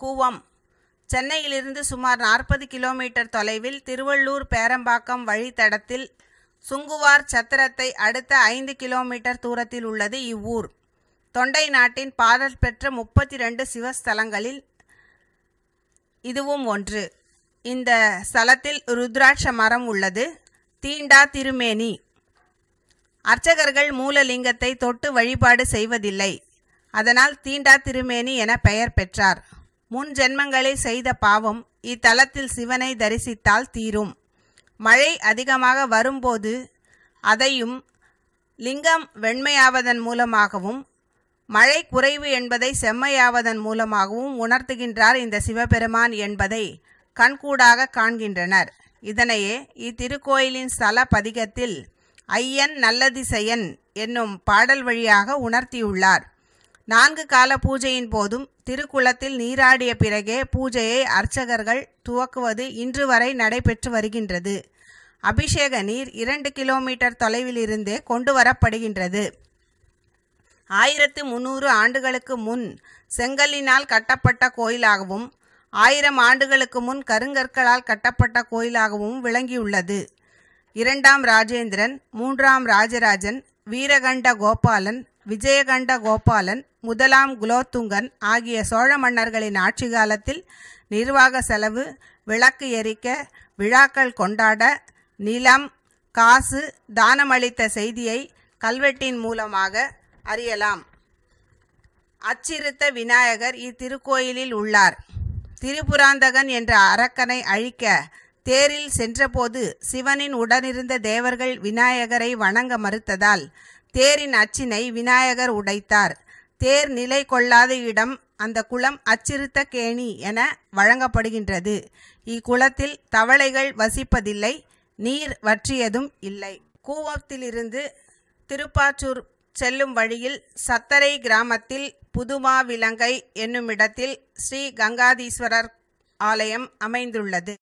கூவம் சென்னையிலிருந்து சுமார் 40 கிலோமீட்டர் தொலைவில் திருவள்ளூர் பேரம்பாக்கம் வழித்தடத்தில் சுங்குவார் சத்திரத்தை அடுத்த 5 கிலோமீட்டர் தூரத்தில் உள்ளது இவ்வூர். தொண்டை நாட்டின் பாடல் பெற்ற 32 சிவஸ்தலங்களில் இதுவும் ஒன்று. இந்த ஸ்தலத்தில் ருத்ராட்ச மரம் உள்ளது. தீண்டா திருமேனி. அர்ச்சகர்கள் மூலலிங்கத்தை தொட்டு வழிபாடு செய்வதில்லை. அதனால் தீண்டா திருமேனி என பெயர் பெற்றார். முன் ஜென்மங்களில் செய்த பாவம் இத்தலத்தில் சிவனை தரிசித்தால் தீரும். மழை அதிகமாக வரும்போது அதையும் லிங்கம் வெண்மையாவதன் மூலமாகவும் மழை குறைவு என்பதை செம்மையாவதன் மூலமாகவும் உணர்த்துகின்றார் இந்த சிவபெருமான் என்பதை கண்கூடாக காண்கின்றனர். இதனையே இத்திருக்கோயிலின் ஸ்தல பதிகத்தில் ஐயன் நல்லதிசையன் என்னும் பாடல் வழியாக உணர்த்தியுள்ளார். 4 கால பூஜையின் போதும் திருக்குளத்தில் நீராடிய பிறகே பூஜையை அர்ச்சகர்கள் துவக்குவது இன்று வரை நடைபெற்று வருகின்றது. அபிஷேக நீர் 2 கிலோமீட்டர் தொலைவிலிருந்தே கொண்டு வரப்படுகின்றது. 1300 ஆண்டுகளுக்கு முன் செங்கல்லினால் கட்டப்பட்ட கோயிலாகவும் 1000 ஆண்டுகளுக்கு முன் கருங்கற்களால் கட்டப்பட்ட கோயிலாகவும் விளங்கியுள்ளது. 2ஆம் ராஜேந்திரன், 3ஆம் ராஜராஜன், வீரகண்ட கோபாலன், விஜயகண்ட கோபாலன், 1ஆம் குலோத்துங்கன் ஆகிய சோழ மன்னர்களின் ஆட்சி காலத்தில் நிர்வாக செலவு, விளக்கு எரிக்க, விழாக்கள் கொண்டாட நிலம், காசு தானமளித்த செய்தியை கல்வெட்டின் மூலமாக அறியலாம். அச்சிறுத்த விநாயகர் இத்திருக்கோயிலில் உள்ளார். திரிபுராந்தகன் என்ற அரக்கனை அழிக்க தேரில் சென்றபோது சிவனின் உடனிருந்த தேவர்கள் விநாயகரை வணங்க மறுத்ததால் தேரின் அச்சினை விநாயகர் உடைத்தார். தேர் நிலை கொள்ளாத இடம் அந்த குளம் அச்சிறுத்த கேணி என வழங்கப்படுகின்றது. இக்குளத்தில் தவளைகள் வசிப்பதில்லை, நீர் வற்றியதும் இல்லை. கூவத்திலிருந்து திருப்பாச்சூர் செல்லும் வழியில் சத்தரை கிராமத்தில் புதுமாவிலங்கை என்னுமிடத்தில் ஸ்ரீ கங்காதீஸ்வரர் ஆலயம் அமைந்துள்ளது.